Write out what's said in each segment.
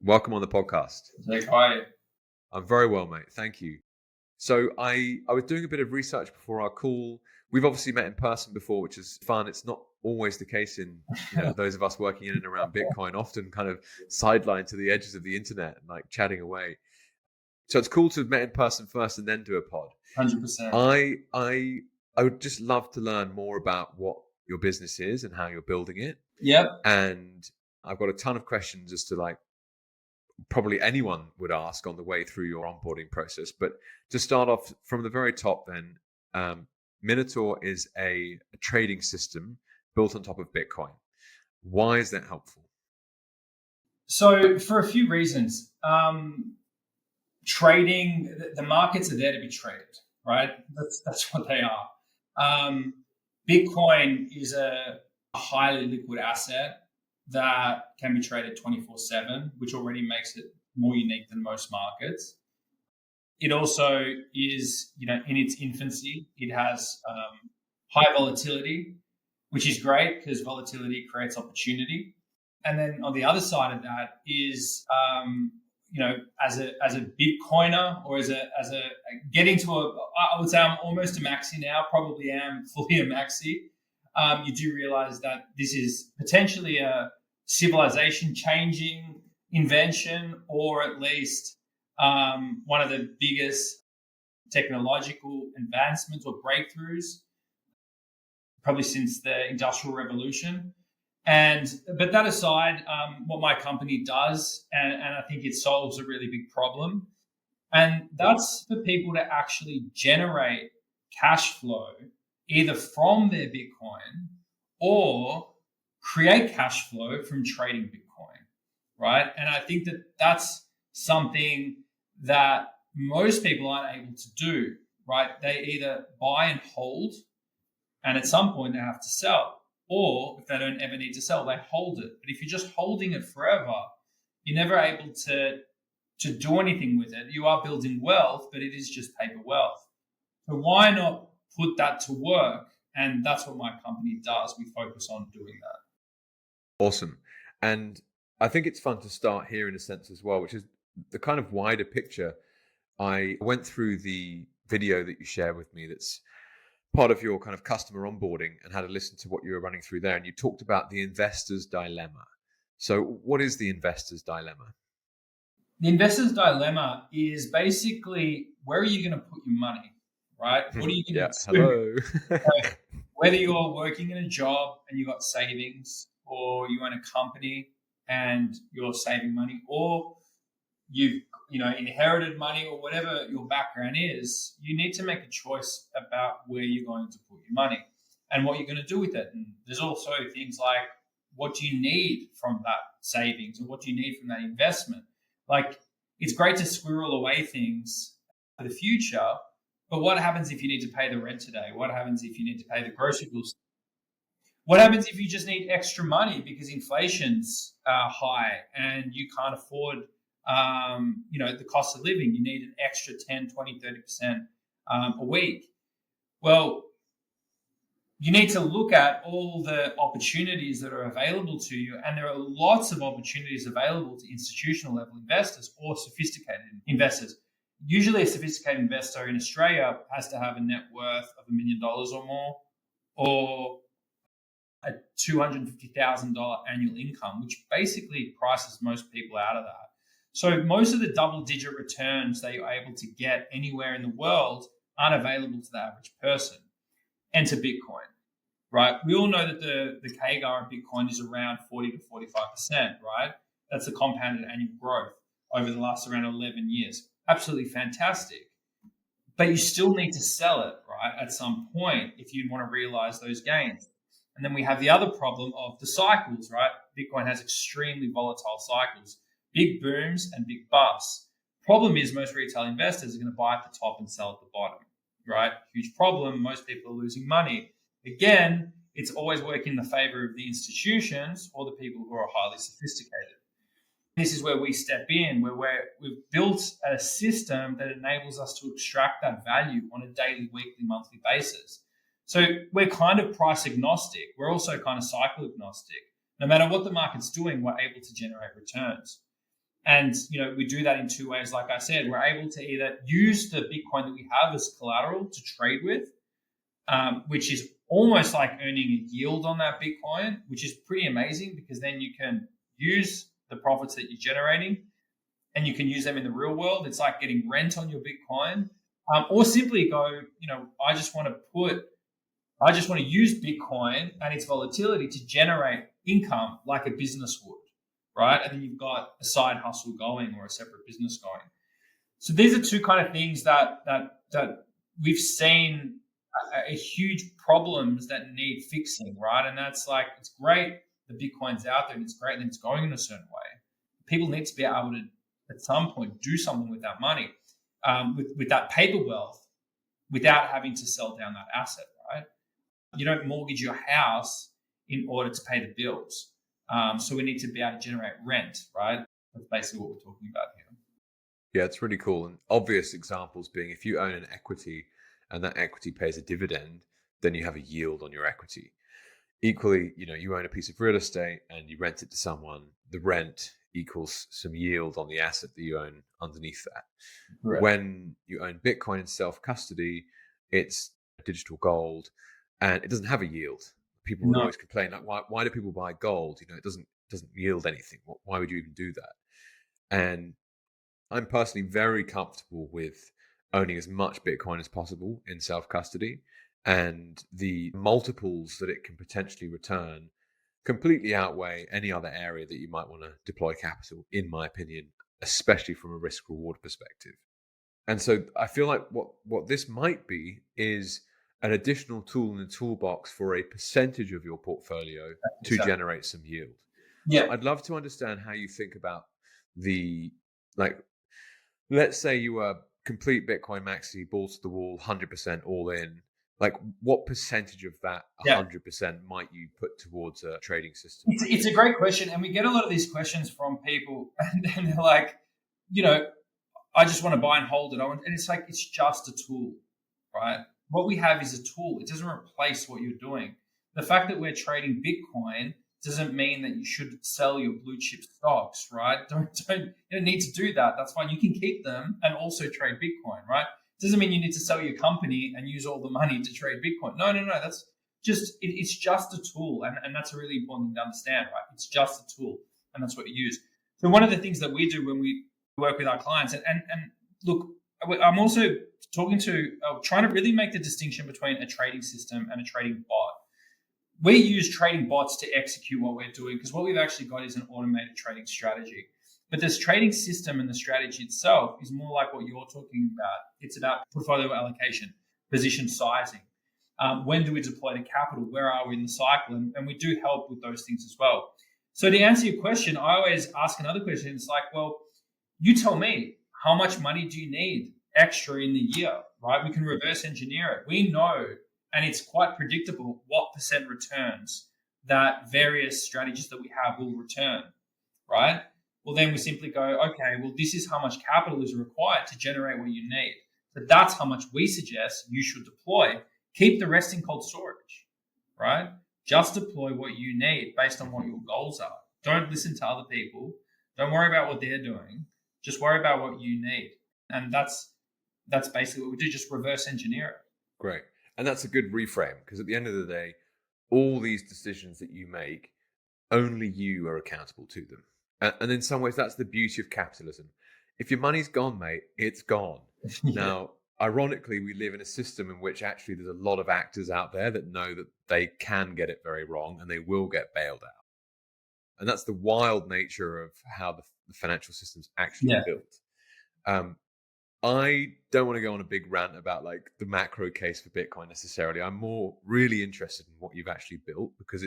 Welcome on the podcast. Jake, how are you? I'm very well, mate. Thank you. So I was doing a bit of research before our call. We've obviously met in person before, which is fun. It's not always the case in those of us working in and around Bitcoin, often kind of sidelined to the edges of the internet and like chatting away. So it's cool to have met in person first and then do a pod. 100%. I would just love to learn more about what your business is and how you're building it. Yep. And I've got a ton of questions as to like probably anyone would ask on the way through your onboarding process. But to start off from the very top then, Minotaur is a trading system built on top of Bitcoin. Why is that helpful? So for a few reasons, trading, the markets are there to be traded, right? That's what they are. Bitcoin is a highly liquid asset that can be traded 24/7, which already makes it more unique than most markets. It also is, in its infancy. It has high volatility, which is great because volatility creates opportunity. And then on the other side of that is, as a Bitcoiner or as a getting to I would say I'm almost a maxi now, probably am fully a maxi. You do realize that this is potentially a civilization changing invention, or at least one of the biggest technological advancements or breakthroughs probably since the Industrial Revolution. But that aside, what my company does, and I think it solves a really big problem, and that's for people to actually generate cash flow either from their Bitcoin or create cash flow from trading Bitcoin, right? And I think that that's something that most people aren't able to do, right? They either buy and hold, and at some point they have to sell. Or if they don't ever need to sell, they hold it. But if you're just holding it forever, you're never able to do anything with it. You are building wealth, but it is just paper wealth. So why not put that to work? And that's what my company does. We focus on doing that. Awesome. And I think it's fun to start here in a sense as well, which is the kind of wider picture. I went through the video that you shared with me that's part of your kind of customer onboarding and had to listen to what you were running through there. And you talked about the investor's dilemma. So what is the investor's dilemma? The investor's dilemma is basically, where are you going to put your money, right? What are you going to do? Hello. Whether you're working in a job and you got savings, or you own a company and you're saving money, or you've inherited money, or whatever your background is, you need to make a choice about where you're going to put your money and what you're going to do with it. And there's also things like, what do you need from that savings, or what do you need from that investment? Like, it's great to squirrel away things for the future, but what happens if you need to pay the rent today? What happens if you need to pay the grocery bills? What happens if you just need extra money because inflation's high and you can't afford the cost of living? You need an extra 10, 20, 30% a week. Well, you need to look at all the opportunities that are available to you. And there are lots of opportunities available to institutional level investors or sophisticated investors. Usually a sophisticated investor in Australia has to have a net worth of $1 million or more, or a $250,000 annual income, which basically prices most people out of that. So most of the double-digit returns that you're able to get anywhere in the world aren't available to the average person. And to Bitcoin, right? We all know that the CAGR of Bitcoin is around 40 to 45%, right? That's the compounded annual growth over the last around 11 years. Absolutely fantastic. But you still need to sell it, right, at some point if you want to realize those gains. And then we have the other problem of the cycles, right? Bitcoin has extremely volatile cycles, big booms and big busts. Problem is, most retail investors are going to buy at the top and sell at the bottom, right? Huge problem. Most people are losing money. Again, it's always working in the favor of the institutions or the people who are highly sophisticated. This is where we step in, where we've built a system that enables us to extract that value on a daily, weekly, monthly basis. So we're kind of price agnostic. We're also kind of cycle agnostic. No matter what the market's doing, we're able to generate returns. And we do that in two ways. Like I said, we're able to either use the Bitcoin that we have as collateral to trade with, which is almost like earning a yield on that Bitcoin, which is pretty amazing, because then you can use the profits that you're generating and you can use them in the real world. It's like getting rent on your Bitcoin, or simply go, I just want to use Bitcoin and its volatility to generate income like a business would, right? And then you've got a side hustle going or a separate business going. So these are two kind of things that we've seen a huge problems that need fixing, right? And that's like, it's great the Bitcoin's out there and it's great that it's going in a certain way. People need to be able to, at some point, do something with that money, with that paper wealth, without having to sell down that asset, right? You don't mortgage your house in order to pay the bills. So we need to be able to generate rent, right? That's basically what we're talking about here. Yeah, it's really cool. And obvious examples being, if you own an equity and that equity pays a dividend, then you have a yield on your equity. Equally, you own a piece of real estate and you rent it to someone, the rent equals some yield on the asset that you own underneath that. Correct. When you own Bitcoin in self-custody, it's digital gold and it doesn't have a yield. People would always complain, like, why do people buy gold? It doesn't yield anything. Why would you even do that? And I'm personally very comfortable with owning as much Bitcoin as possible in self-custody, and the multiples that it can potentially return completely outweigh any other area that you might want to deploy capital, in my opinion, especially from a risk-reward perspective. And so I feel like what this might be is an additional tool in the toolbox for a percentage of your portfolio to generate some yield. Yeah. So I'd love to understand how you think about let's say you were complete Bitcoin maxi, balls to the wall, 100% all in. Like, what percentage of that 100% might you put towards a trading system? It's a great question. And we get a lot of these questions from people and they're like, I just want to buy and hold it. And it's like, it's just a tool, right? What we have is a tool. It doesn't replace what you're doing. The fact that we're trading Bitcoin doesn't mean that you should sell your blue chip stocks, right? You don't need to do that. That's fine. You can keep them and also trade Bitcoin, right? It doesn't mean you need to sell your company and use all the money to trade Bitcoin. No. That's just, it's just a tool. And that's a really important thing to understand, right? It's just a tool and that's what you use. So one of the things that we do when we work with our clients, and look, I'm also trying to really make the distinction between a trading system and a trading bot. We use trading bots to execute what we're doing, because what we've actually got is an automated trading strategy. But this trading system and the strategy itself is more like what you're talking about. It's about portfolio allocation, position sizing. When do we deploy the capital? Where are we in the cycle? And we do help with those things as well. So to answer your question, I always ask another question. It's like, well, you tell me, how much money do you need extra in the year, right? We can reverse engineer it. We know, and it's quite predictable, what percent returns that various strategies that we have will return, right? Well, then we simply go, okay, well, this is how much capital is required to generate what you need. So that's how much we suggest you should deploy. Keep the rest in cold storage, right? Just deploy what you need based on what your goals are. Don't listen to other people. Don't worry about what they're doing. Just worry about what you need. And that's basically what we do, just reverse engineer it. Great. And that's a good reframe, because at the end of the day, all these decisions that you make, only you are accountable to them. And in some ways, that's the beauty of capitalism. If your money's gone, mate, it's gone. Yeah. Now, ironically, we live in a system in which actually there's a lot of actors out there that know that they can get it very wrong and they will get bailed out. And that's the wild nature of how the financial system's actually built. I don't want to go on a big rant about like the macro case for Bitcoin necessarily. I'm more really interested in what you've actually built, because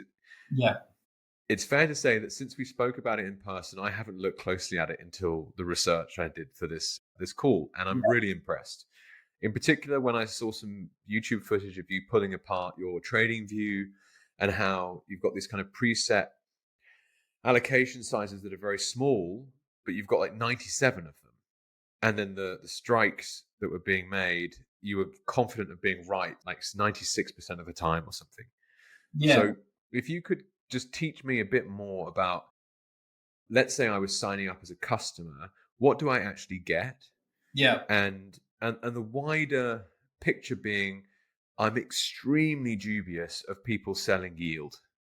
it's fair to say that since we spoke about it in person, I haven't looked closely at it until the research I did for this call, and I'm really impressed. In particular, when I saw some YouTube footage of you pulling apart your trading view and how you've got this kind of preset allocation sizes that are very small, but you've got like 97 of them. And then the strikes that were being made, you were confident of being right, like 96% of the time or something. Yeah. So if you could just teach me a bit more about let's say I was signing up as a customer, what do I actually get? Yeah. And the wider picture being, I'm extremely dubious of people selling yield,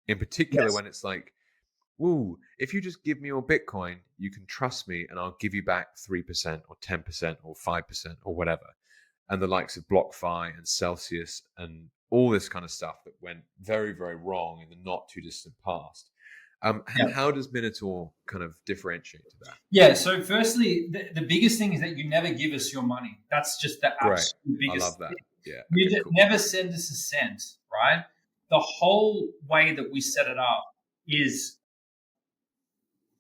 in particular Yes. when it's like, woo, if you just give me your Bitcoin, you can trust me and I'll give you back 3% or 10% or 5% or whatever. And the likes of BlockFi and Celsius and all this kind of stuff that went very, very wrong in the not too distant past. Yeah. How does Minotaur kind of differentiate to that? Yeah. So, firstly, the biggest thing is that you never give us your money. That's just the Great. absolute I love biggest that. thing. Yeah. You Okay, cool. never send us a cent, right? The whole way that we set it up is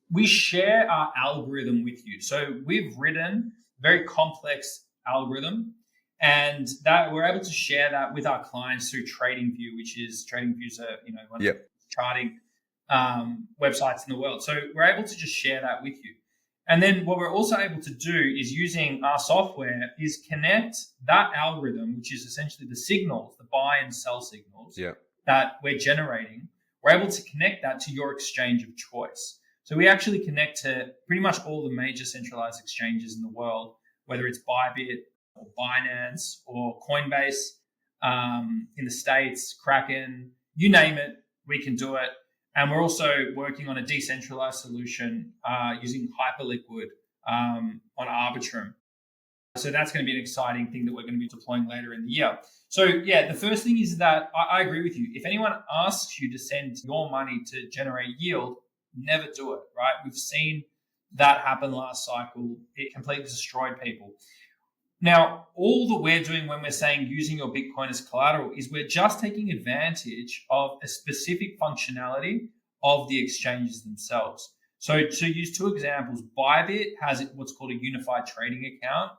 we share our algorithm with you. So we've written a very complex algorithm, and that we're able to share that with our clients through TradingView, which is TradingView's one of the Yep. charting websites in the world. So we're able to just share that with you. And then what we're also able to do is using our software is connect that algorithm, which is essentially the signals, the buy and sell signals Yep. that we're generating. We're able to connect that to your exchange of choice. So we actually connect to pretty much all the major centralized exchanges in the world, whether it's Bybit or Binance or Coinbase in the States, Kraken, you name it, we can do it. And we're also working on a decentralized solution using Hyperliquid on Arbitrum. So that's going to be an exciting thing that we're going to be deploying later in the year. So yeah, the first thing is that I agree with you. If anyone asks you to send your money to generate yield, never do it, right? We've seen that happen last cycle. It completely destroyed people. Now, all that we're doing when we're saying using your Bitcoin as collateral is we're just taking advantage of a specific functionality of the exchanges themselves. So to use two examples, Bybit has what's called a unified trading account.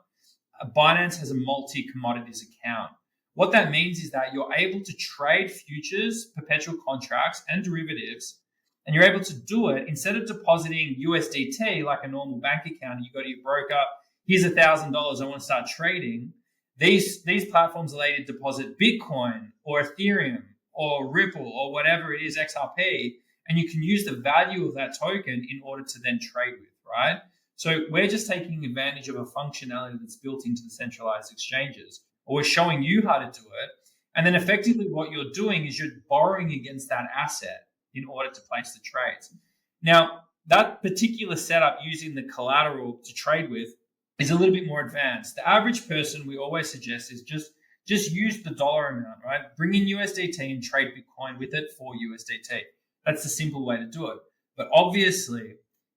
Binance has a multi-commodities account. What that means is that you're able to trade futures, perpetual contracts, and derivatives, and you're able to do it instead of depositing USDT like a normal bank account. You go to your broker, here's $1,000, I want to start trading. These platforms allow you to deposit Bitcoin or Ethereum or Ripple or whatever it is, XRP, and you can use the value of that token in order to then trade with, right? So we're just taking advantage of a functionality that's built into the centralized exchanges, or we're showing you how to do it. And then effectively what you're doing is you're borrowing against that asset in order to place the trades. Now, that particular setup using the collateral to trade with is a little bit more advanced. The average person, we always suggest, is just use the dollar amount, right? Bring in USDT and trade Bitcoin with it for USDT. That's the simple way to do it. But obviously,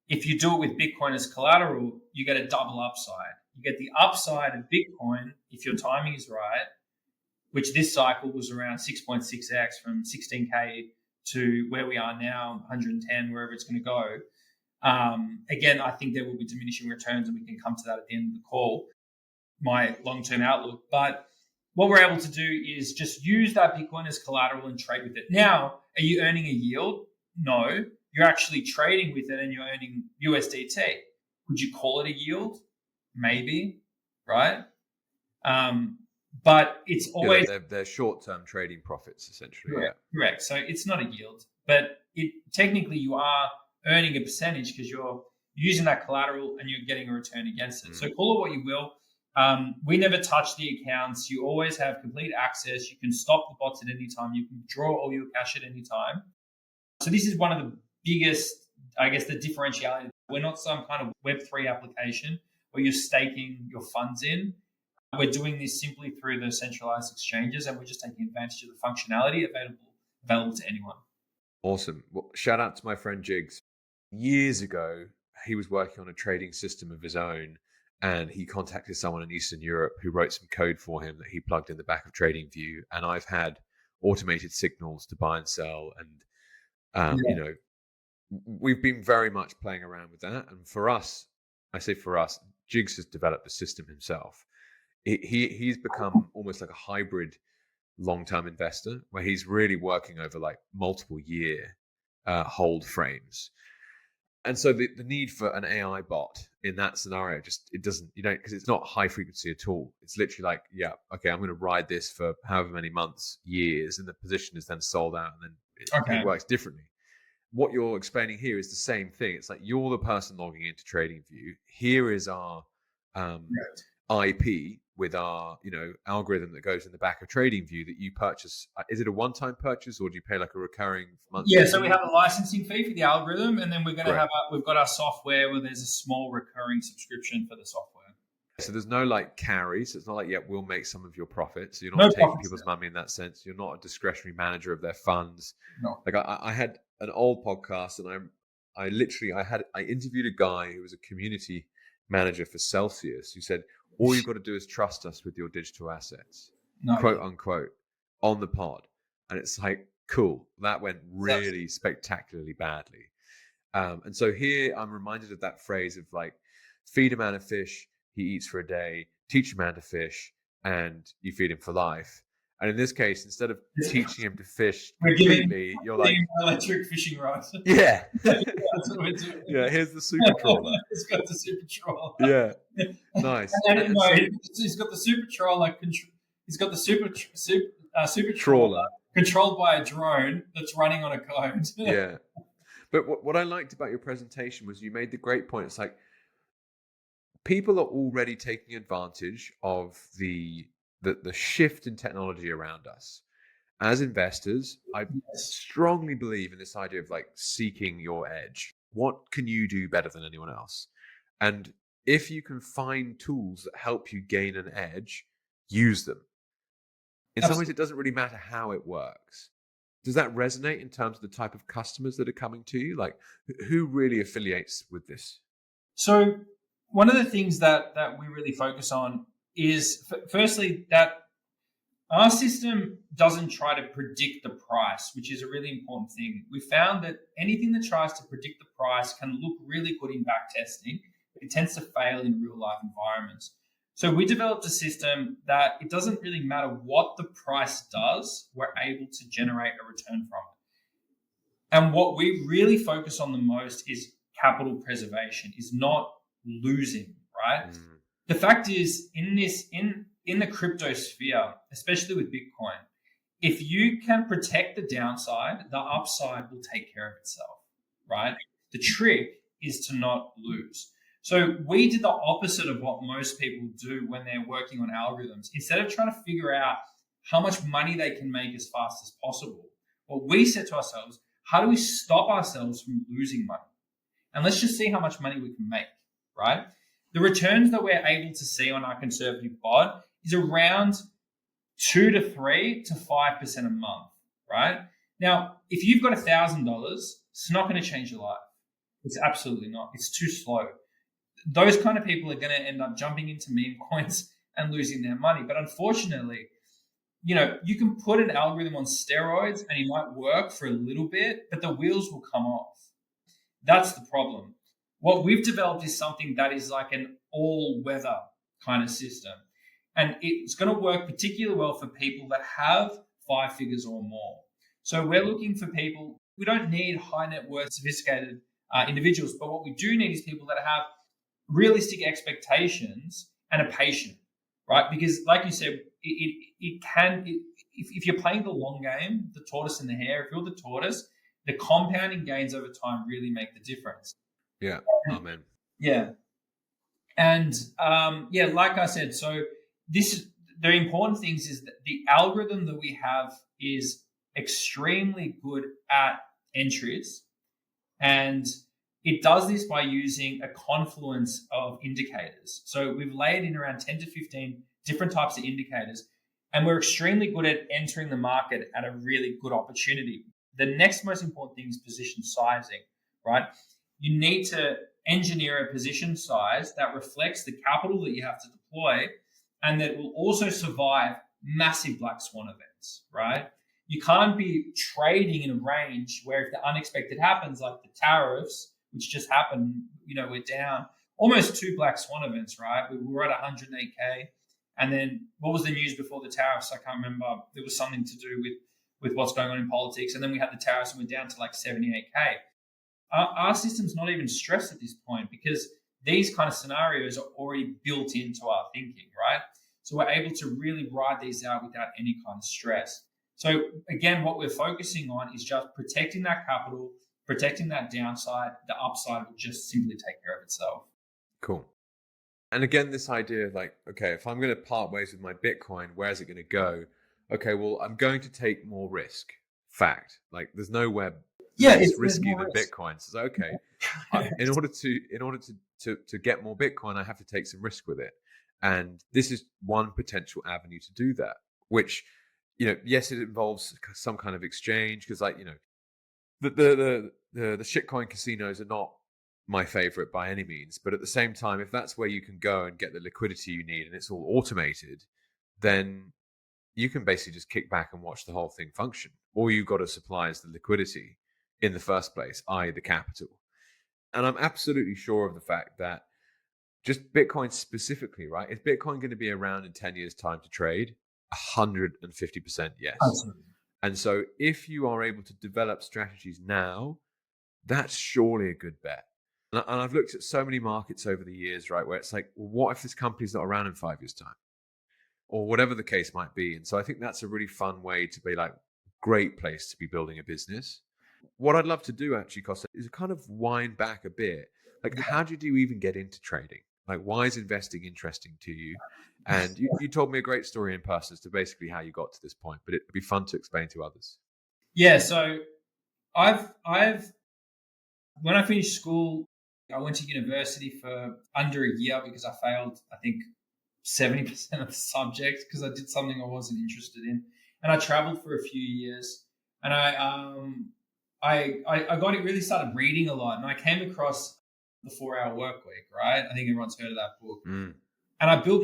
if you do it with Bitcoin as collateral, you get a double upside. You get the upside of Bitcoin if your timing is right, which this cycle was around 6.6x from 16K to where we are now, 110, wherever it's going to go. Again, I think there will be diminishing returns, and we can come to that at the end of the call, my long-term outlook. But what we're able to do is just use that Bitcoin as collateral and trade with it. Now, are you earning a yield? No. You're actually trading with it and you're earning USDT. Would you call it a yield? Maybe, right? But it's always they're short-term trading profits, essentially. correct. Correct. So it's not a yield, but technically you are earning a percentage because you're using that collateral and you're getting a return against it. So call it what you will. We never touch the accounts. You always have complete access. You can stop the bots at any time. You can draw all your cash at any time. So this is one of the biggest, I guess, the differentiality. We're not some kind of Web3 application where you're staking your funds in. We're doing this simply through the centralized exchanges, and we're just taking advantage of the functionality available to anyone. Awesome. Well, shout out to my friend Jigs. Years ago, he was working on a trading system of his own, and he contacted someone in Eastern Europe who wrote some code for him that he plugged in the back of TradingView. And I've had automated signals to buy and sell, and we've been very much playing around with that. And for us, I say for us, Jigs has developed the system himself. He's become almost like a hybrid long-term investor where he's really working over like multiple year hold frames. And so the need for an AI bot in that scenario because it's not high frequency at all. It's literally like, yeah, okay, I'm going to ride this for however many months, years, and the position is then sold out, and then it works differently. what you're explaining here is the same thing. It's like you're the person logging into TradingView. Here is our IP with our, algorithm that goes in the back of TradingView that you purchase. Is it a one-time purchase, or do you pay like a recurring monthly Yeah, fee? so we have a licensing fee for the algorithm, and then we're going to we've got our software where there's a small recurring subscription for the software. So there's no like carry. So it's not like, we'll make some of your profits. So you're not taking people's money in that sense. You're not a discretionary manager of their funds. No. Like I had an old podcast, and I interviewed a guy who was a community manager for Celsius, who said, all you've got to do is trust us with your digital assets, quote unquote, on the pod. And it's like, cool. That went really spectacularly badly. And so here I'm reminded of that phrase of like, feed a man a fish, he eats for a day, teach a man to fish, and you feed him for life. And in this case, instead of teaching him to fish completely, you're like electric fishing rods. Yeah. Yeah, here's the super trawler. It's got the super trawler. Yeah. Nice. He's got the super trawler. He's got the super trawler controlled by a drone that's running on a code. Yeah. But what I liked about your presentation was you made the great point. It's like people are already taking advantage of the shift in technology around us. As investors, I strongly believe in this idea of like seeking your edge. What can you do better than anyone else? And if you can find tools that help you gain an edge, use them. In some ways, it doesn't really matter how it works. Does that resonate in terms of the type of customers that are coming to you? Like, who really affiliates with this? So one of the things that we really focus on is, firstly, that our system doesn't try to predict the price, which is a really important thing. We found that anything that tries to predict the price can look really good in back testing, but it tends to fail in real life environments. So we developed a system that it doesn't really matter what the price does, we're able to generate a return from it. And what we really focus on the most is capital preservation, is not losing, right? The fact is, in the crypto sphere, especially with Bitcoin, if you can protect the downside, the upside will take care of itself, right? The trick is to not lose. So we did the opposite of what most people do when they're working on algorithms. Instead of trying to figure out how much money they can make as fast as possible, what we said to ourselves, how do we stop ourselves from losing money? And let's just see how much money we can make, right? The returns that we're able to see on our conservative bod is around 2 to 3 to 5% a month, right? Now, if you've got $1,000, it's not going to change your life. It's absolutely not. It's too slow. Those kind of people are going to end up jumping into meme coins and losing their money. But unfortunately, you can put an algorithm on steroids and it might work for a little bit, but the wheels will come off. That's the problem. What we've developed is something that is like an all-weather kind of system. And it's going to work particularly well for people that have 5 figures or more. So we're looking for people, we don't need high net worth, sophisticated individuals, but what we do need is people that have realistic expectations and are patient, right? Because like you said, if you're playing the long game, the tortoise and the hare, if you're the tortoise, the compounding gains over time really make the difference. Yeah. Amen. Yeah. And like I said, so the important things is that the algorithm that we have is extremely good at entries, and it does this by using a confluence of indicators. So we've layered in around 10 to 15 different types of indicators, and we're extremely good at entering the market at a really good opportunity. The next most important thing is position sizing, right? You need to engineer a position size that reflects the capital that you have to deploy and that will also survive massive black swan events, right? You can't be trading in a range where if the unexpected happens, like the tariffs, which just happened, we're down almost 2 black swan events, right? We were at 108K. And then what was the news before the tariffs? I can't remember. There was something to do with what's going on in politics. And then we had the tariffs and we're down to like 78K. Our system's not even stressed at this point because these kind of scenarios are already built into our thinking, right? So we're able to really ride these out without any kind of stress. So again, what we're focusing on is just protecting that capital, protecting that downside, the upside will just simply take care of itself. Cool. And again, this idea of like, okay, if I'm going to part ways with my Bitcoin, where's it going to go? Okay, well, I'm going to take more risk. Fact. Like, there's nowhere less risky than Bitcoin. So, okay, in order to get more Bitcoin, I have to take some risk with it. And this is one potential avenue to do that, which, yes, it involves some kind of exchange, because like, the shitcoin casinos are not my favorite by any means, but at the same time, if that's where you can go and get the liquidity you need and it's all automated, then you can basically just kick back and watch the whole thing function. All you've got to supply is the liquidity in the first place, i.e. the capital. And I'm absolutely sure of the fact that just Bitcoin specifically, right? Is Bitcoin going to be around in 10 years' time to trade? 150% yes. Absolutely. And so if you are able to develop strategies now, that's surely a good bet. And I've looked at so many markets over the years, right, where it's like, well, what if this company's not around in 5 years' time? Or whatever the case might be. And so I think that's a really fun way to be like, great place to be building a business. What I'd love to do actually, Kosta, is kind of wind back a bit. Like, how did you even get into trading? Like, why is investing interesting to you? And you told me a great story in person as to basically how you got to this point, but it'd be fun to explain to others. Yeah, so I've when I finished school, I went to university for under a year because I failed, I think, 70% of the subjects because I did something I wasn't interested in. And I traveled for a few years, and I got it, really started reading a lot, and I came across the 4-Hour Work Week, right? I think everyone's heard of that book. And I started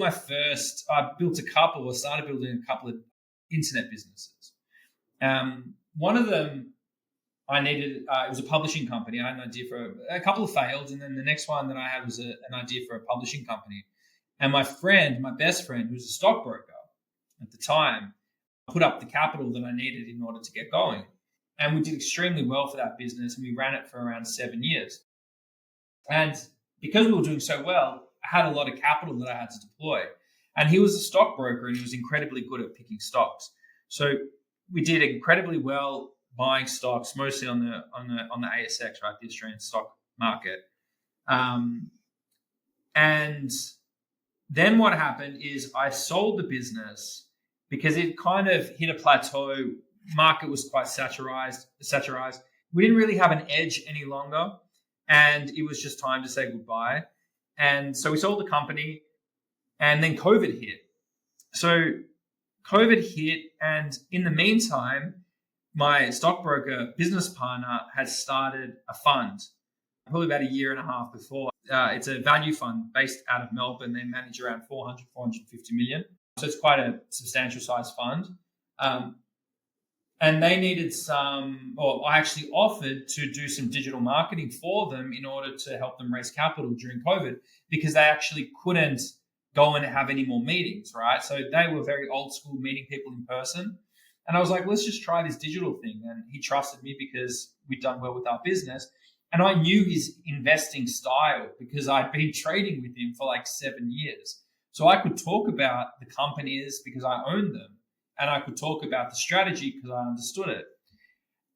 building a couple of internet businesses. One of them, I needed, it was a publishing company. I had an idea for a couple of failed. And then the next one that I had was an idea for a publishing company. And my best friend, who was a stockbroker at the time, put up the capital that I needed in order to get going. And we did extremely well for that business. And we ran it for around 7 years. And because we were doing so well, I had a lot of capital that I had to deploy. And he was a stockbroker, and he was incredibly good at picking stocks. So we did incredibly well buying stocks, mostly on the ASX, right, the Australian stock market. And then what happened is I sold the business because it kind of hit a plateau. Market was quite satirized. We didn't really have an edge any longer, and it was just time to say goodbye. And so we sold the company, and then COVID hit. So COVID hit, and in the meantime, my stockbroker business partner had started a fund probably about a year and a half before. It's a value fund based out of Melbourne. They manage around 450 million. So it's quite a substantial size fund. And they needed I actually offered to do some digital marketing for them in order to help them raise capital during COVID, because they actually couldn't go and have any more meetings, right? So they were very old school, meeting people in person. And I was like, let's just try this digital thing. And he trusted me because we'd done well with our business. And I knew his investing style because I'd been trading with him for like 7 years. So I could talk about the companies because I owned them. And I could talk about the strategy because I understood it.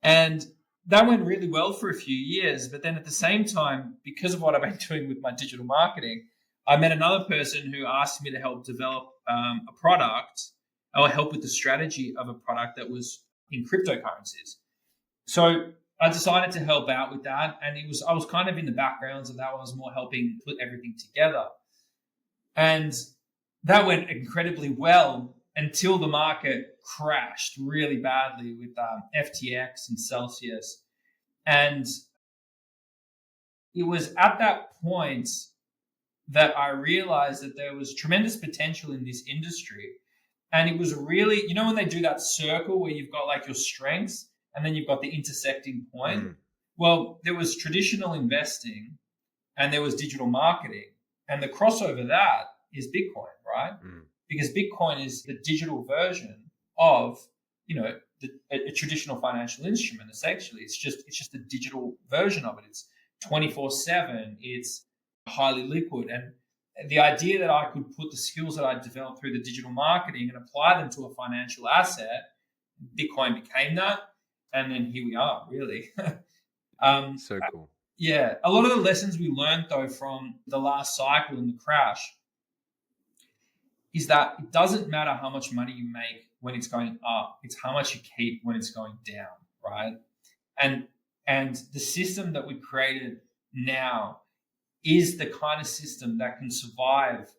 And that went really well for a few years. But then at the same time, because of what I've been doing with my digital marketing, I met another person who asked me to help develop a product, or help with the strategy of a product that was in cryptocurrencies. So I decided to help out with that. And I was kind of in the background, so that was more helping put everything together. And that went incredibly well until the market crashed really badly with FTX and Celsius. And it was at that point that I realized that there was tremendous potential in this industry. And it was really, when they do that circle where you've got like your strengths and then you've got the intersecting point. Well, there was traditional investing and there was digital marketing. And the crossover that is Bitcoin, right? Because Bitcoin is the digital version of, a traditional financial instrument. Essentially, it's just a digital version of it. It's 24/7. It's highly liquid. And the idea that I could put the skills that I developed through the digital marketing and apply them to a financial asset, Bitcoin became that. And then here we are, really. So cool. Yeah, a lot of the lessons we learned though from the last cycle and the crash is that it doesn't matter how much money you make when it's going up; it's how much you keep when it's going down, right? And the system that we created now is the kind of system that can survive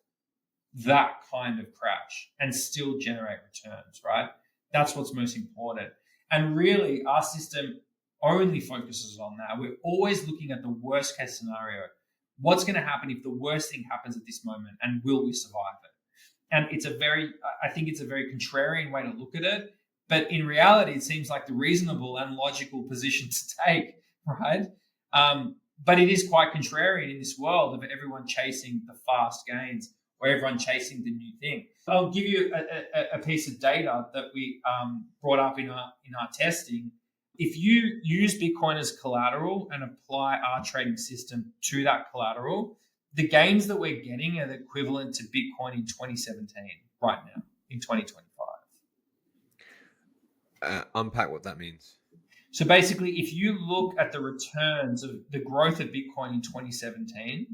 that kind of crash and still generate returns, right? That's what's most important. And really, our system only focuses on that. We're always looking at the worst case scenario. What's going to happen if the worst thing happens at this moment, and will we survive it? And I think it's a very contrarian way to look at it. But in reality, it seems like the reasonable and logical position to take, right? But it is quite contrarian in this world of everyone chasing the fast gains or everyone chasing the new thing. I'll give you a piece of data that we brought up in our testing. If you use Bitcoin as collateral and apply our trading system to that collateral, the gains that we're getting are the equivalent to Bitcoin in 2017 right now, in 2025. Unpack what that means. So basically, if you look at the returns of the growth of Bitcoin in 2017,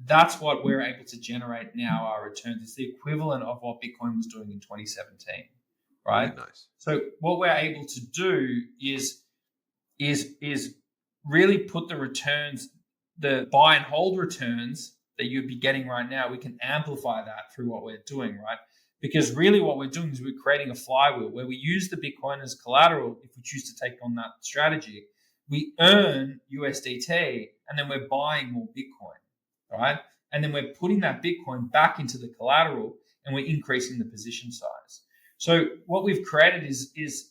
that's what we're able to generate now, our returns. It's the equivalent of what Bitcoin was doing in 2017, right? Yeah, nice. So what we're able to do is really put the returns, the buy and hold returns that you'd be getting right now, we can amplify that through what we're doing, right? Because really what we're doing is we're creating a flywheel where we use the Bitcoin as collateral. If we choose to take on that strategy, we earn USDT and then we're buying more Bitcoin, right? And then we're putting that Bitcoin back into the collateral and we're increasing the position size. So what we've created is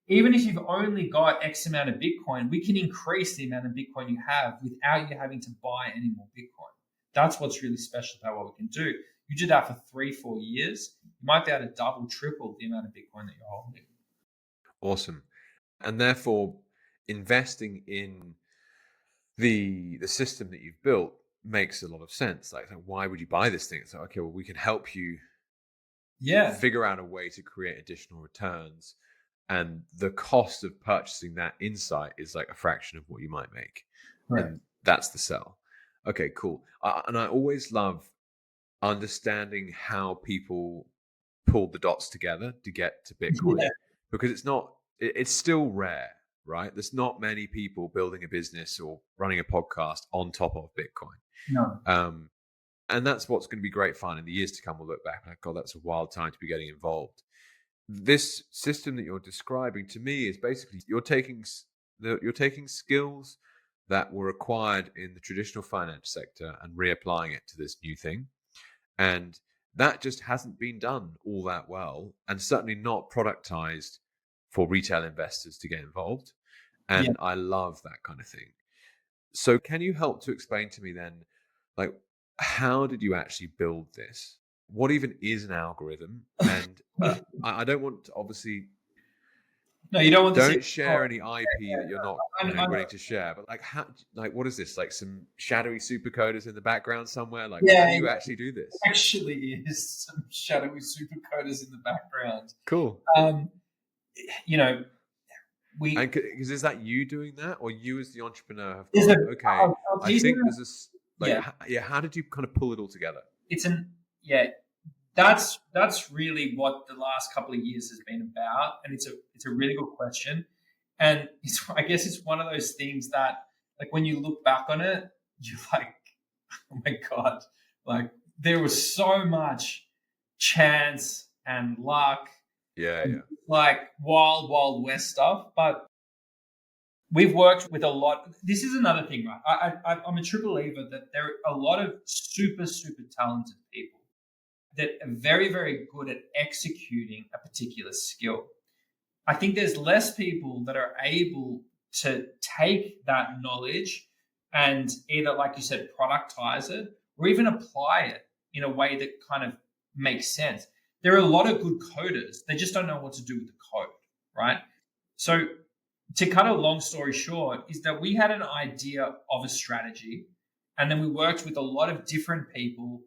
even if you've only got X amount of Bitcoin, we can increase the amount of Bitcoin you have without you having to buy any more Bitcoin. That's what's really special about what we can do. You do that for 3-4 years, you might be able to double, triple the amount of Bitcoin that you're holding. Awesome. And therefore, investing in the system that you've built makes a lot of sense. Like why would you buy this thing? It's like, okay, well, we can help you figure out a way to create additional returns. And the cost of purchasing that insight is like a fraction of what you might make. Right. And that's the sell. Okay, cool. And I always love understanding how people pull the dots together to get to Bitcoin, because it's still rare, right? There's not many people building a business or running a podcast on top of Bitcoin. No. And that's what's going to be great fun in the years to come. We'll look back and God, that's a wild time to be getting involved. This system that you're describing to me is basically you're taking skills that were acquired in the traditional finance sector and reapplying it to this new thing. And that just hasn't been done all that well, and certainly not productized for retail investors to get involved. And I love that kind of thing. So can you help to explain to me then, like, how did you actually build this? What even is an algorithm? And I don't want to obviously... No, you don't want to share any IP that you're not willing to share. But what is this? Like some shadowy supercoders in the background somewhere? Like, how do you actually do this? Actually, is some shadowy supercoders in the background. Cool. Because is that you doing that, or you as the entrepreneur have gone, okay? I think there's how did you kind of pull it all together? That's really what the last couple of years has been about, and it's a really good question, and I guess it's one of those things that, like, when you look back on it, you're like, oh my God, like there was so much chance and luck, like wild west stuff, but we've worked with a lot. This is another thing, right? I'm a true believer that there are a lot of super talented people that are very, very good at executing a particular skill. I think there's less people that are able to take that knowledge and either, like you said, productize it or even apply it in a way that kind of makes sense. There are a lot of good coders. They just don't know what to do with the code, right? So to cut a long story short is that we had an idea of a strategy, and then we worked with a lot of different people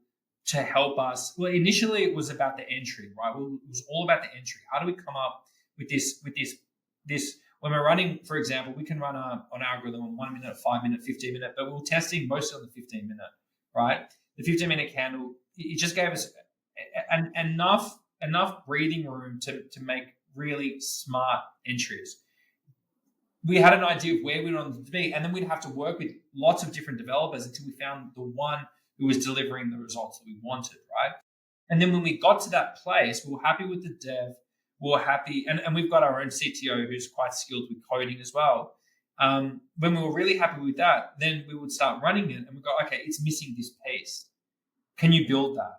to help us. Well, initially it was about the entry, right? It was all about the entry. How do we come up with this when we're running, for example, we can run an algorithm on 1 minute, 5 minute, 15 minute, but we were testing mostly on the 15 minute, right? The 15 minute candle, it just gave us enough breathing room to make really smart entries. We had an idea of where we wanted to be, and then we'd have to work with lots of different developers until we found the one who was delivering the results that we wanted, right? And then when we got to that place, we were happy with the dev, we were happy, and we've got our own CTO who's quite skilled with coding as well. When we were really happy with that, then we would start running it, and we go, okay, it's missing this piece. Can you build that?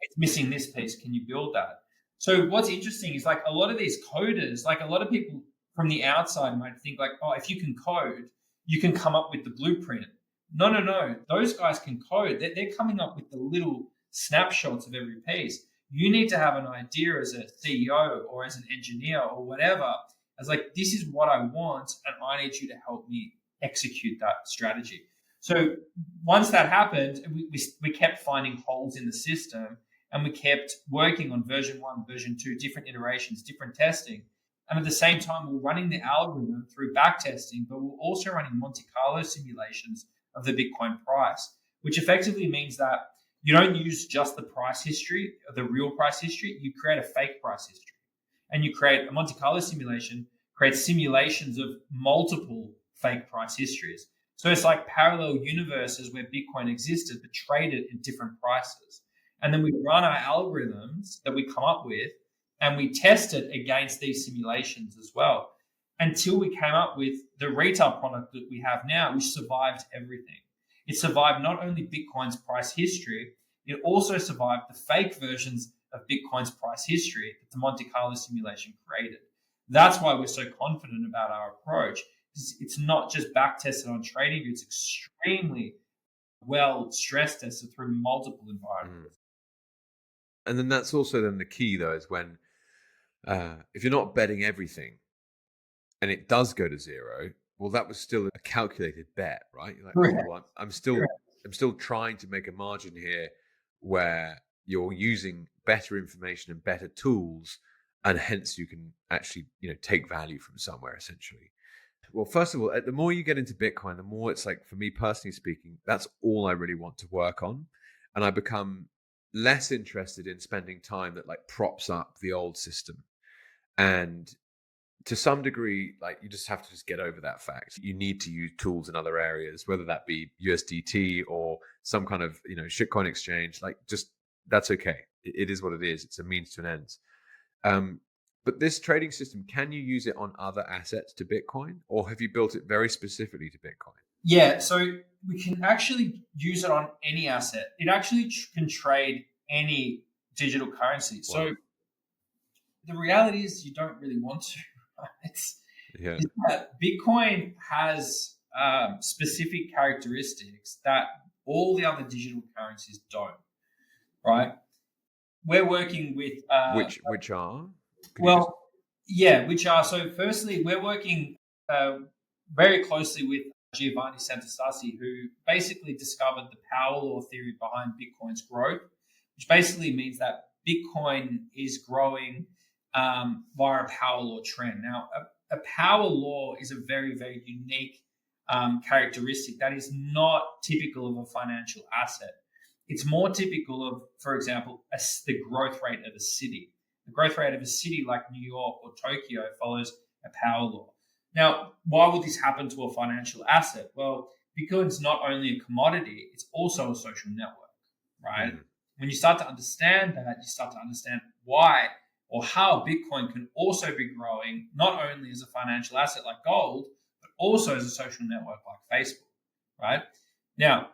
It's missing this piece. Can you build that? So what's interesting is like a lot of these coders, like a lot of people from the outside might think like, oh, if you can code, you can come up with the blueprint. No. Those guys can code. They're coming up with the little snapshots of every piece. You need to have an idea as a CEO or as an engineer or whatever, as like, this is what I want, and I need you to help me execute that strategy. So once that happened, we kept finding holes in the system, and we kept working on version 1, version 2, different iterations, different testing. And at the same time, we're running the algorithm through back testing, but we're also running Monte Carlo simulations of the Bitcoin price, which effectively means that you don't use just the price history, the real price history. You create a fake price history, and you create a Monte Carlo simulation, creates simulations of multiple fake price histories. So it's like parallel universes where Bitcoin existed, but traded in different prices. And then we run our algorithms that we come up with, and we test it against these simulations as well, until we came up with the retail product that we have now, which survived everything. It survived not only Bitcoin's price history, it also survived the fake versions of Bitcoin's price history that the Monte Carlo simulation created. That's why we're so confident about our approach. It's not just back tested on TradingView, it's extremely well stress tested through multiple environments. And then that's also then the key, though, is when if you're not betting everything and it does go to zero, well, that was still a calculated bet, right? You're like, oh, well, I'm still trying to make a margin here where you're using better information and better tools, and hence you can actually, take value from somewhere, essentially. Well, first of all, the more you get into Bitcoin, the more it's like, for me personally speaking, that's all I really want to work on. And I become less interested in spending time that like props up the old system. And to some degree, like, you just have to just get over that fact. You need to use tools in other areas, whether that be USDT or some kind of, shitcoin exchange. Like, just, that's okay. It is what it is. It's a means to an end. But this trading system, can you use it on other assets to Bitcoin, or have you built it very specifically to Bitcoin? Yeah, so we can actually use it on any asset. It actually can trade any digital currency. Wow. So the reality is you don't really want to. Right? That Bitcoin has specific characteristics that all the other digital currencies don't, right? We're working with... which are? Which are. So firstly, we're working very closely with Giovanni Santastasi, who basically discovered the power law theory behind Bitcoin's growth, which basically means that Bitcoin is growing via a power law trend. Now, a power law is a very, very unique characteristic that is not typical of a financial asset. It's more typical of, for example, the growth rate of a city. The growth rate of a city like New York or Tokyo follows a power law. Now, why would this happen to a financial asset? Well, Bitcoin's not only a commodity, it's also a social network, right? When you start to understand that, you start to understand why or how Bitcoin can also be growing, not only as a financial asset like gold, but also as a social network like Facebook, right? Now,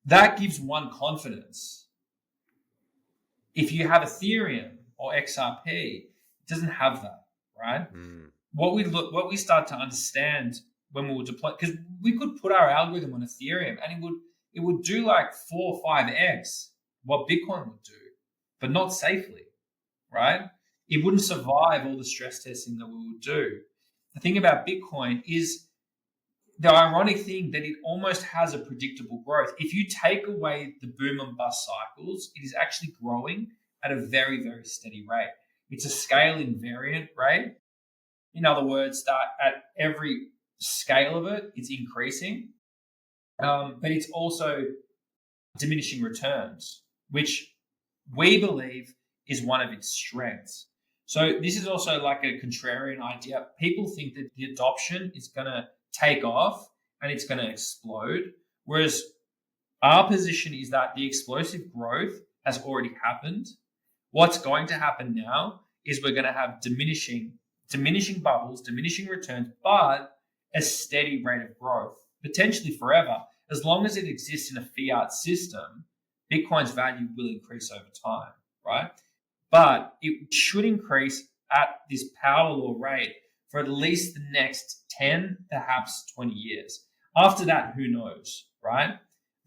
that gives one confidence. If you have Ethereum or XRP, it doesn't have that, right? What we start to understand when we were deploying, because we could put our algorithm on Ethereum and it would do like 4 or 5x what Bitcoin would do, but not safely, right? It wouldn't survive all the stress testing that we would do. The thing about Bitcoin is the ironic thing that it almost has a predictable growth. If you take away the boom and bust cycles, it is actually growing at a very, very steady rate. It's a scale invariant rate. In other words, that at every scale of it, it's increasing, but it's also diminishing returns, which we believe is one of its strengths. So this is also like a contrarian idea. People think that the adoption is going to take off and it's going to explode, whereas our position is that the explosive growth has already happened. What's going to happen now is we're going to have diminishing bubbles, diminishing returns, but a steady rate of growth, potentially forever. As long as it exists in a fiat system, Bitcoin's value will increase over time, right? But it should increase at this power law rate for at least the next 10, perhaps 20 years. After that, who knows, right?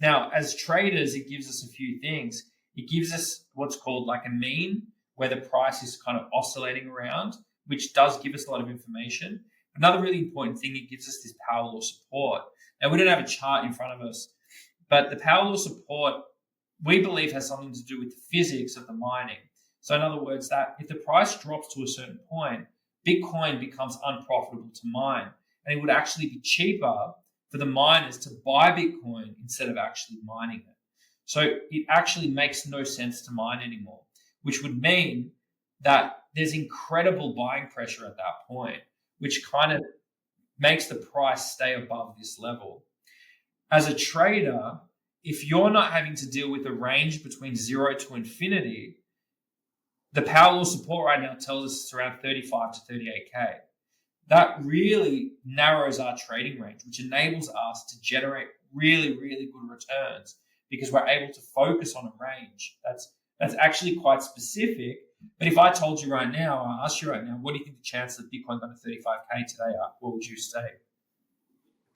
Now, as traders, it gives us a few things. It gives us what's called like a mean, where the price is kind of oscillating around, which does give us a lot of information. Another really important thing, it gives us this power law support. Now, we don't have a chart in front of us, but the power law support, we believe, has something to do with the physics of the mining. So in other words, that if the price drops to a certain point, Bitcoin becomes unprofitable to mine. And it would actually be cheaper for the miners to buy Bitcoin instead of actually mining it. So it actually makes no sense to mine anymore, which would mean that there's incredible buying pressure at that point, which kind of makes the price stay above this level. As a trader, if you're not having to deal with a range between 0 to infinity, the power law support right now tells us it's around 35 to 38K. That really narrows our trading range, which enables us to generate really, really good returns because we're able to focus on a range that's actually quite specific. But if I told you right now, I asked you right now, what do you think the chances of Bitcoin going to 35K today are? What would you say?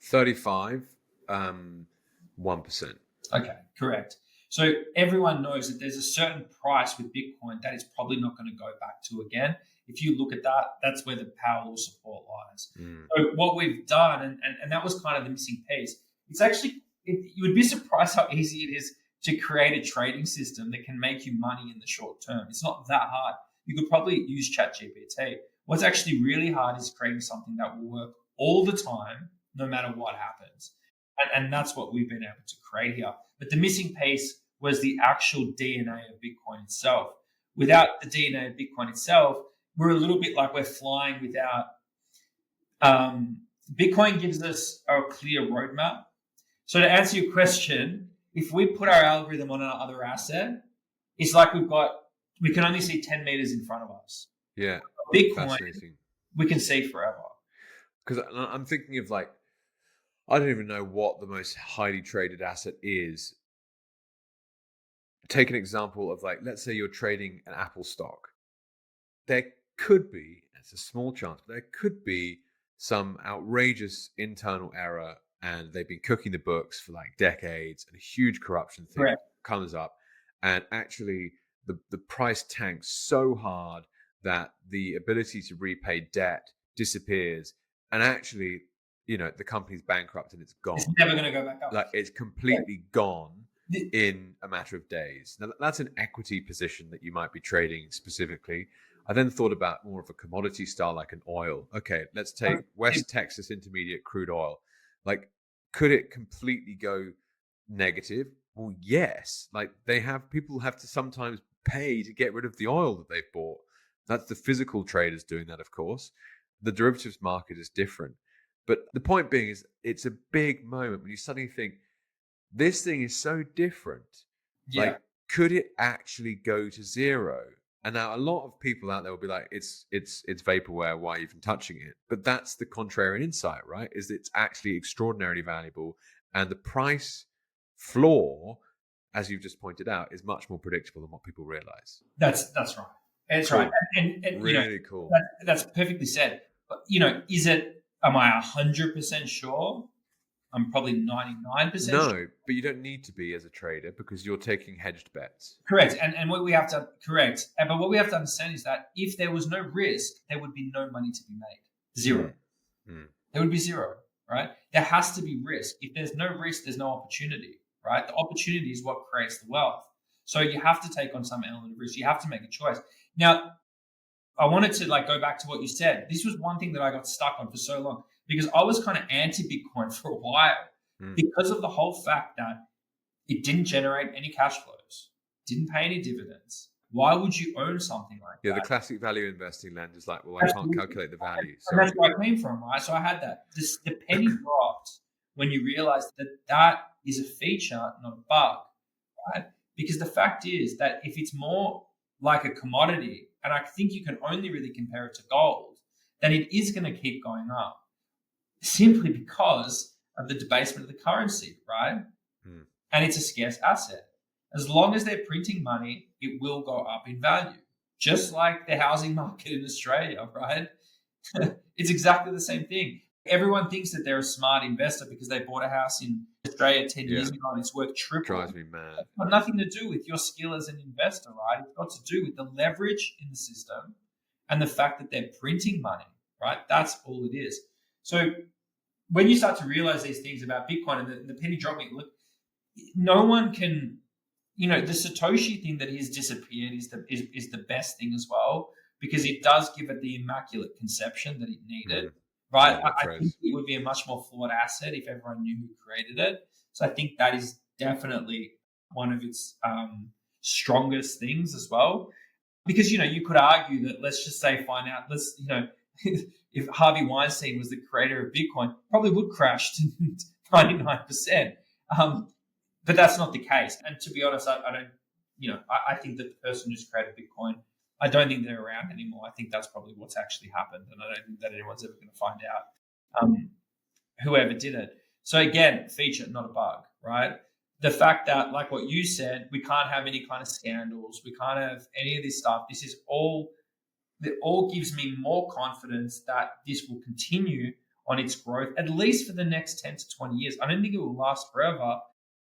35, 1%. Okay, correct. So everyone knows that there's a certain price with Bitcoin that it's probably not going to go back to again. If you look at that, that's where the power law support lies. So what we've done, and that was kind of the missing piece, it's actually, you would be surprised how easy it is to create a trading system that can make you money in the short term. It's not that hard. You could probably use ChatGPT. What's actually really hard is creating something that will work all the time, no matter what happens. And that's what we've been able to create here. But the missing piece was the actual DNA of Bitcoin itself. Without the DNA of Bitcoin itself, we're a little bit like we're flying without. Bitcoin gives us a clear roadmap. So to answer your question, if we put our algorithm on another asset, it's like we can only see 10 meters in front of us. Yeah. Bitcoin, we can see forever. Because I'm thinking of like, I don't even know what the most highly traded asset is. Take an example of like, let's say you're trading an Apple stock. There could be, it's a small chance, but there could be some outrageous internal error and they've been cooking the books for like decades and a huge corruption thing comes up and actually the price tanks so hard that the ability to repay debt disappears and actually, you know, the company's bankrupt and it's gone. It's never going to go back up. Like it's completely gone in a matter of days. Now that's an equity position that you might be trading specifically. I then thought about more of a commodity style, like an oil. Okay, let's take West Texas Intermediate crude oil. Like, could it completely go negative? Well, yes. Like people have to sometimes pay to get rid of the oil that they've bought. That's the physical traders doing that, of course. The derivatives market is different. But the point being is it's a big moment when you suddenly think, this thing is so different. Yeah. Like, could it actually go to zero? And now a lot of people out there will be like, it's vaporware, why are you even touching it? But that's the contrarian insight, right? Is that it's actually extraordinarily valuable. And the price floor, as you've just pointed out, is much more predictable than what people realize. That's right. That's cool. Right. And really cool. That's perfectly said. But, am I 100% sure? I'm probably 99% No, sure. But you don't need to be as a trader because you're taking hedged bets. Correct. And what we have to but what we have to understand is that if there was no risk, there would be no money to be made. Zero. There would be zero, right? There has to be risk. If there's no risk, there's no opportunity, right? The opportunity is what creates the wealth. So you have to take on some element of risk. You have to make a choice. Now, I wanted to like go back to what you said. This was one thing that I got stuck on for so long because I was kind of anti Bitcoin for a while Mm. because of the whole fact that it didn't generate any cash flows, didn't pay any dividends. Why would you own something like Yeah, the that? classic value investing lens is like, well, I can't Absolutely. calculate the value. And that's Sorry. where I came from, right? So I had that. The penny dropped when you realize that that is a feature, not a bug, right? Because the fact is that if it's more like a commodity, and I think you can only really compare it to gold, then it is going to keep going up simply because of the debasement of the currency, right? Mm. And it's a scarce asset. As long as they're printing money, it will go up in value, just like the housing market in Australia, right? It's exactly the same thing. Everyone thinks that they're a smart investor because they bought a house in Australia 10 Yeah. years ago and it's worth triple. Drives me mad. It's got nothing to do with your skill as an investor, right? It's got to do with the leverage in the system and the fact that they're printing money, right? That's all it is. So when you start to realize these things about Bitcoin and the penny dropping, look, no one can, the Satoshi thing that has disappeared is the best thing as well because it does give it the immaculate conception that it needed, right? Love that I phrase. think it would be a much more flawed asset if everyone knew who created it. So I think that is definitely one of its strongest things as well. Because, you could argue that let's just say if Harvey Weinstein was the creator of Bitcoin, probably would crash to 99%. But that's not the case. And to be honest, I don't, I think that the person who's created Bitcoin, I don't think they're around anymore. I think that's probably what's actually happened. And I don't think that anyone's ever going to find out whoever did it. So again, feature, not a bug, right? The fact that, like what you said, we can't have any kind of scandals. We can't have any of this stuff. It all gives me more confidence that this will continue on its growth, at least for the next 10 to 20 years. I don't think it will last forever.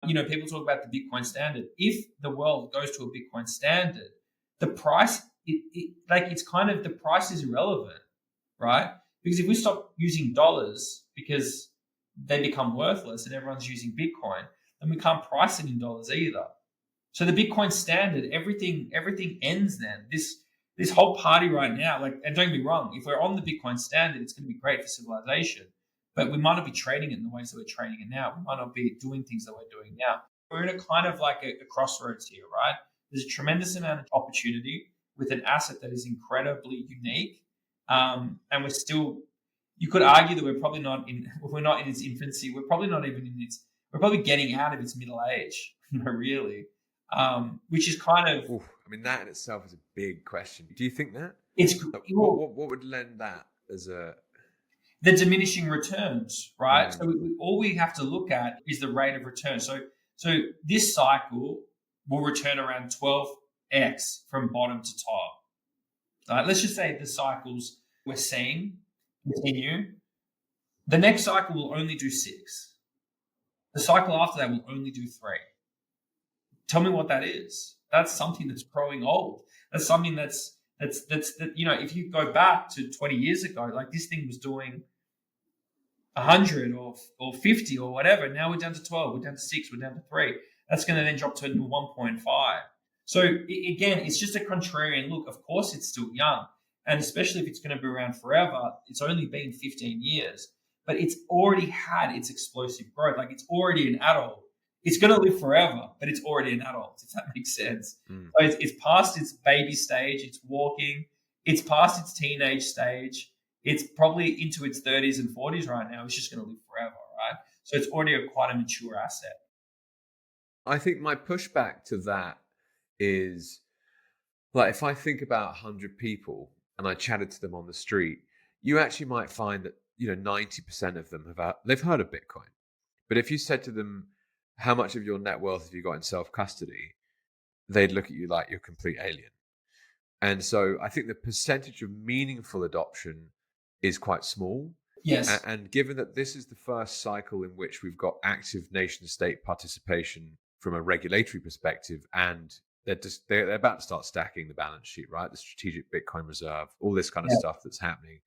People talk about the Bitcoin standard. If the world goes to a Bitcoin standard, the price, it's kind of, the price is irrelevant, right? Because if we stop using dollars because they become worthless and everyone's using Bitcoin, then we can't price it in dollars either. So the Bitcoin standard, everything ends then. This whole party right now, and don't get me wrong, if we're on the Bitcoin standard, it's going to be great for civilization. But we might not be trading it in the ways that we're trading it now. We might not be doing things that we're doing now. We're in a kind of like a crossroads here, right? There's a tremendous amount of opportunity with an asset that is incredibly unique. And we're still, you could argue that we're not in its infancy. We're probably not even we're probably getting out of its middle age, really. Which is kind of... Oof, I mean, that in itself is a big question. Do you think that? It's what would lend that as a... The diminishing returns, right? So all we have to look at is the rate of return. So this cycle will return around 12x from bottom to top. Right? Let's just say the cycles we're seeing continue. The next cycle will only do 6. The cycle after that will only do 3. Tell me what that is. That's something that's growing old. That's something that's if you go back to 20 years ago, like this thing was doing 100 or 50 or whatever. Now we're down to 12, we're down to 6, we're down to 3. That's going to then drop to 1.5. So again, it's just a contrarian look. Of course, it's still young. And especially if it's going to be around forever, it's only been 15 years, but it's already had its explosive growth. Like it's already an adult. It's going to live forever, but it's already an adult, if that makes sense. So it's past its baby stage. It's walking. It's past its teenage stage. It's probably into its 30s and 40s right now. It's just going to live forever, right? So it's already quite a mature asset. I think my pushback to that is, like, if I think about 100 people and I chatted to them on the street, you actually might find that 90% of them they've heard of Bitcoin. But if you said to them, how much of your net wealth have you got in self-custody, they'd look at you like you're a complete alien. And so I think the percentage of meaningful adoption is quite small. Yes. And given that this is the first cycle in which we've got active nation state participation from a regulatory perspective, and they're about to start stacking the balance sheet, right? The strategic Bitcoin reserve, all this kind of stuff that's happening.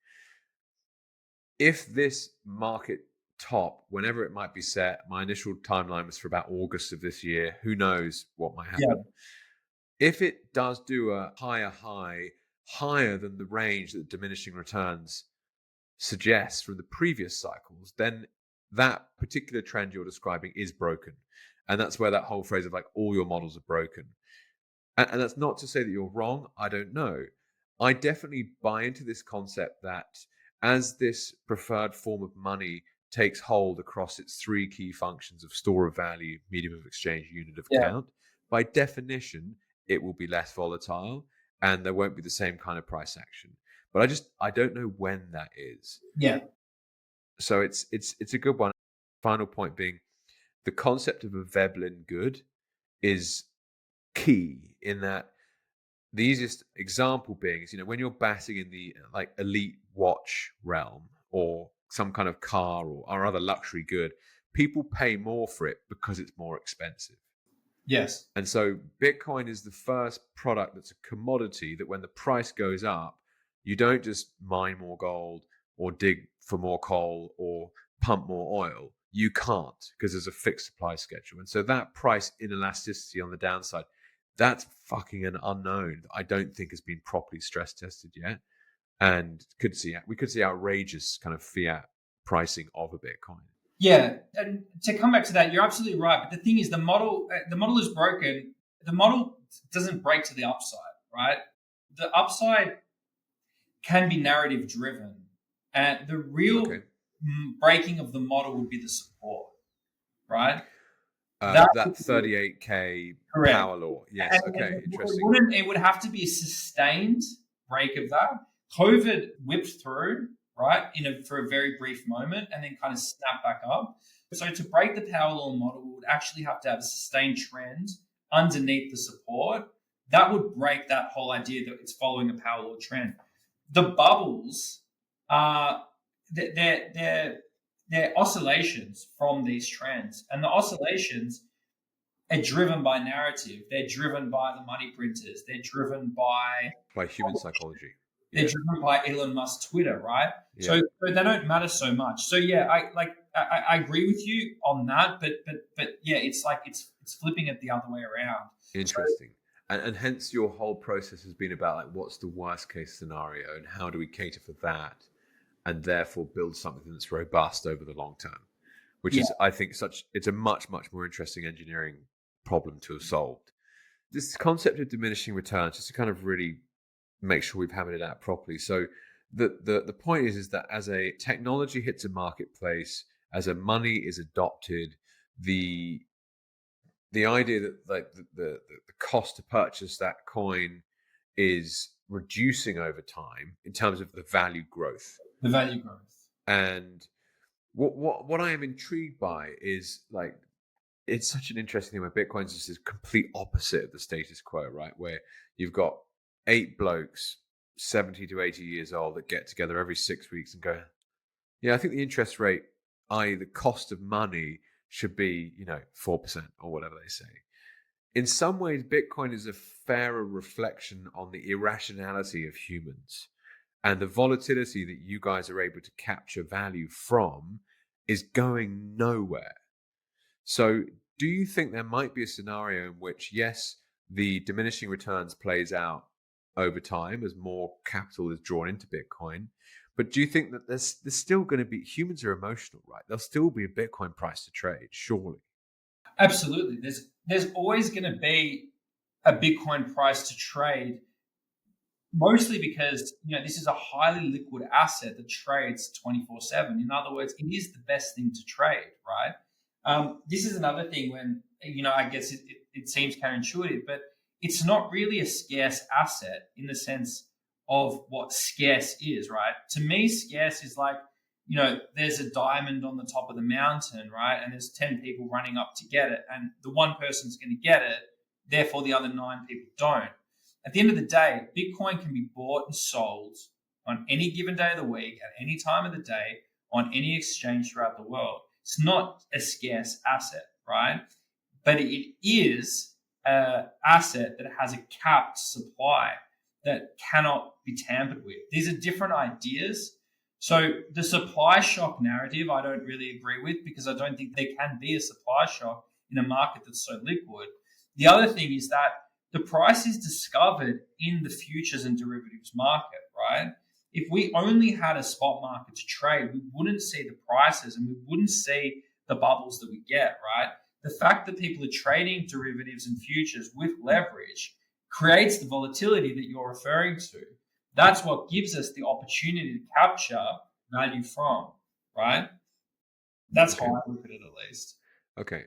If this market top, whenever it might be set, my initial timeline was for about August of this year. Who knows what might happen? If it does do a higher high higher than the range that diminishing returns suggests from the previous cycles, then that particular trend you're describing is broken. And that's where that whole phrase of like all your models are broken. And that's not to say that you're wrong. I don't know. I definitely buy into this concept that as this preferred form of money takes hold across its three key functions of store of value, medium of exchange, unit of account, by definition, it will be less volatile and there won't be the same kind of price action. But I don't know when that is. Yeah. So it's a good one. Final point being the concept of a Veblen good is key in that the easiest example being is, when you're batting in the like elite watch realm or some kind of car or other luxury good, people pay more for it because it's more expensive. Yes. And so Bitcoin is the first product that's a commodity that when the price goes up, you don't just mine more gold or dig for more coal or pump more oil. You can't, because there's a fixed supply schedule. And so that price inelasticity on the downside, that's fucking an unknown that I don't think has been properly stress tested yet. And we could see outrageous kind of fiat pricing of a Bitcoin. Yeah, and to come back to that, you're absolutely right. But the thing is, the model is broken. The model doesn't break to the upside, right? The upside can be narrative driven, and the real breaking of the model would be the support, right? That 38K power law. Yes. Okay. Interesting. It would have to be a sustained break of that. COVID whipped through, right, for a very brief moment and then kind of snap back up. So to break the power law model, we would actually have to have a sustained trend underneath the support. That would break that whole idea that it's following a power law trend. The bubbles are they're oscillations from these trends, and the oscillations are driven by narrative. They're driven by the money printers. They're driven by human psychology. They're driven by Elon Musk's Twitter, right? Yeah. So they don't matter so much. So yeah, I agree with you on that, but yeah, it's like it's flipping it the other way around. Interesting. And hence your whole process has been about like what's the worst case scenario and how do we cater for that and therefore build something that's robust over the long term, which is, I think, it's a much, much more interesting engineering problem to have solved. This concept of diminishing returns, just to kind of really make sure we've hammered it out properly. So the point is that as a technology hits a marketplace, as a money is adopted, the idea that like the cost to purchase that coin is reducing over time in terms of the value growth. The value growth. And what I am intrigued by is like it's such an interesting thing where Bitcoin's just this complete opposite of the status quo, right? Where you've got 8 blokes, 70 to 80 years old, that get together every 6 weeks and go, yeah, I think the interest rate, i.e. the cost of money, should be, 4% or whatever they say. In some ways, Bitcoin is a fairer reflection on the irrationality of humans. And the volatility that you guys are able to capture value from is going nowhere. So do you think there might be a scenario in which, yes, the diminishing returns plays out over time as more capital is drawn into Bitcoin, but do you think that there's still going to be, humans are emotional, right? There'll still be a Bitcoin price to trade, surely? Absolutely. There's always going to be a Bitcoin price to trade, mostly because this is a highly liquid asset that trades 24/7. In other words, it is the best thing to trade, right? This is another thing when I guess it seems counterintuitive, but it's not really a scarce asset in the sense of what scarce is, right? To me, scarce is like, there's a diamond on the top of the mountain, right? And there's 10 people running up to get it. And the one person's going to get it. Therefore, the other 9 people don't. At the end of the day, Bitcoin can be bought and sold on any given day of the week, at any time of the day, on any exchange throughout the world. It's not a scarce asset, right? But it is an asset that has a capped supply that cannot be tampered with. These are different ideas. So the supply shock narrative, I don't really agree with, because I don't think there can be a supply shock in a market that's so liquid. The other thing is that the price is discovered in the futures and derivatives market, right? If we only had a spot market to trade, we wouldn't see the prices and we wouldn't see the bubbles that we get, right? The fact that people are trading derivatives and futures with leverage creates the volatility that you're referring to. That's what gives us the opportunity to capture value from, right? That's how I look at it, at least. Okay.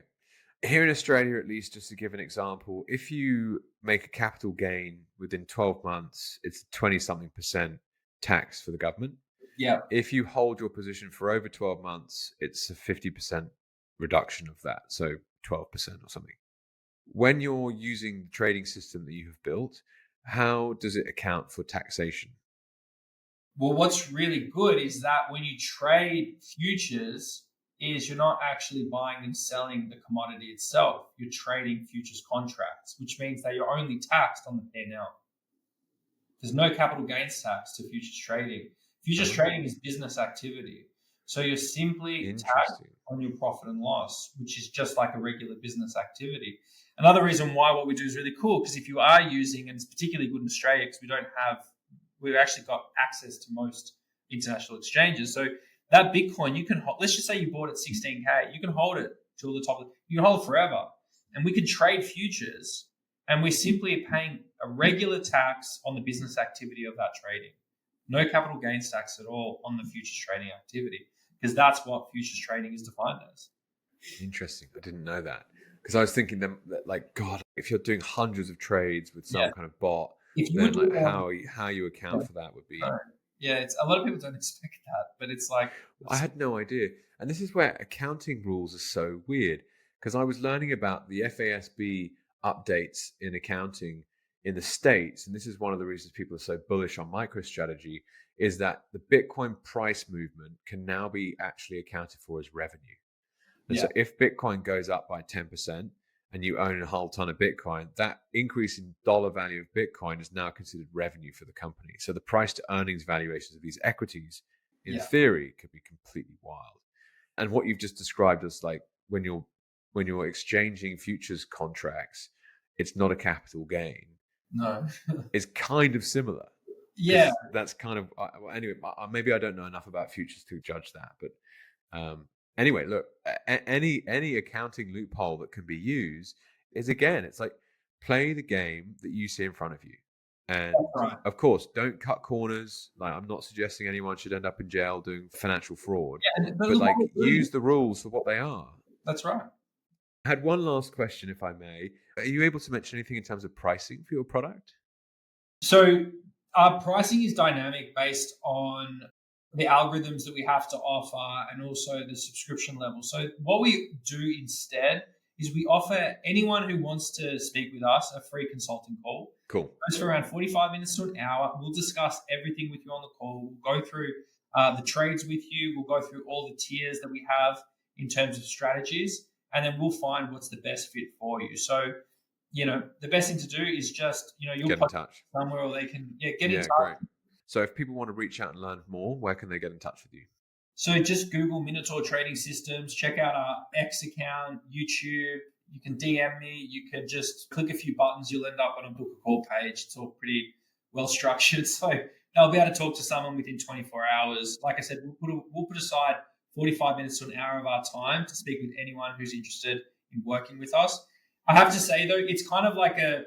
Here in Australia, at least, just to give an example, if you make a capital gain within 12 months, it's 20-something% tax for the government. Yeah. If you hold your position for over 12 months, it's a 50% reduction of that. So 12% or something. When you're using the trading system that you have built, how does it account for taxation? Well, what's really good is that when you trade futures, is you're not actually buying and selling the commodity itself. You're trading futures contracts, which means that you're only taxed on the P&L. There's no capital gains tax to futures trading. Futures trading is business activity. So you're simply taxed on your profit and loss, which is just like a regular business activity. Another reason why what we do is really cool, because if you are using, and it's particularly good in Australia because we've actually got access to most international exchanges. So that Bitcoin, you can hold, let's just say you bought it 16K, you can hold it till the top, you can hold it forever. And we can trade futures, and we simply are paying a regular tax on the business activity of that trading. No capital gains tax at all on the futures trading activity, because that's what futures trading is defined as. Interesting. I didn't know that. Because I was thinking that, like, God, if you're doing hundreds of trades with some kind of bot, then like how you account for that would be. Yeah, it's a lot of people don't expect that, but it's like I had no idea. And this is where accounting rules are so weird, because I was learning about the FASB updates in accounting in the States, and this is one of the reasons people are so bullish on MicroStrategy, is that the Bitcoin price movement can now be actually accounted for as revenue. And so if Bitcoin goes up by 10% and you own a whole ton of Bitcoin, that increase in dollar value of Bitcoin is now considered revenue for the company. So the price to earnings valuations of these equities, in theory, could be completely wild. And what you've just described as like when you're exchanging futures contracts, it's not a capital gain. No. It's kind of similar. Yeah. That's kind of, anyway, maybe I don't know enough about futures to judge that, but anyway, look, any accounting loophole that can be used is, again, it's like play the game that you see in front of you. And of course, don't cut corners. Like, I'm not suggesting anyone should end up in jail doing financial fraud, but like use the rules for what they are. That's right. I had one last question, if I may. Are you able to mention anything in terms of pricing for your product? So our pricing is dynamic based on the algorithms that we have to offer and also the subscription level. So what we do instead is we offer anyone who wants to speak with us a free consulting call. Cool. It goes for around 45 minutes to an hour. We'll discuss everything with you on the call. We'll go through the trades with you. We'll go through all the tiers that we have in terms of strategies, and then we'll find what's the best fit for you. So, the best thing to do is just, you'll get in touch somewhere, or they can get in touch. Great. So if people want to reach out and learn more, where can they get in touch with you? So just Google Minotaur Trading Systems, check out our X account, YouTube. You can DM me. You can just click a few buttons. You'll end up on a book a call page. It's all pretty well structured. So they'll be able to talk to someone within 24 hours. Like I said, we'll put aside 45 minutes to an hour of our time to speak with anyone who's interested in working with us. I have to say, though, it's kind of like a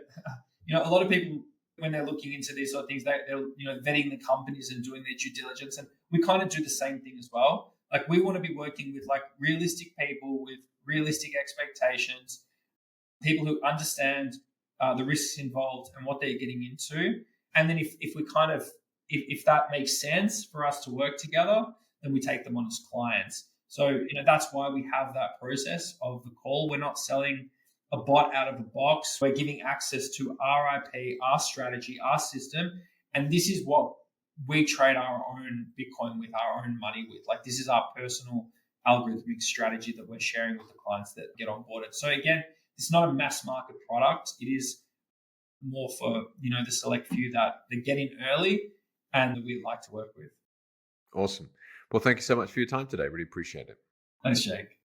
lot of people, when they're looking into these sort of things, they're vetting the companies and doing their due diligence, and we kind of do the same thing as well. Like, we want to be working with like realistic people with realistic expectations, people who understand the risks involved and what they're getting into. And then if that makes sense for us to work together, then we take them on as clients. So that's why we have that process of the call. We're not selling a bot out of the box. We're giving access to our IP, our strategy, our system. And this is what we trade our own Bitcoin with, our own money with. Like, this is our personal algorithmic strategy that we're sharing with the clients that get on board. So again, it's not a mass market product. It is more for, the select few that they get in early and that we'd like to work with. Awesome. Well, thank you so much for your time today. Really appreciate it. Thanks, Jake.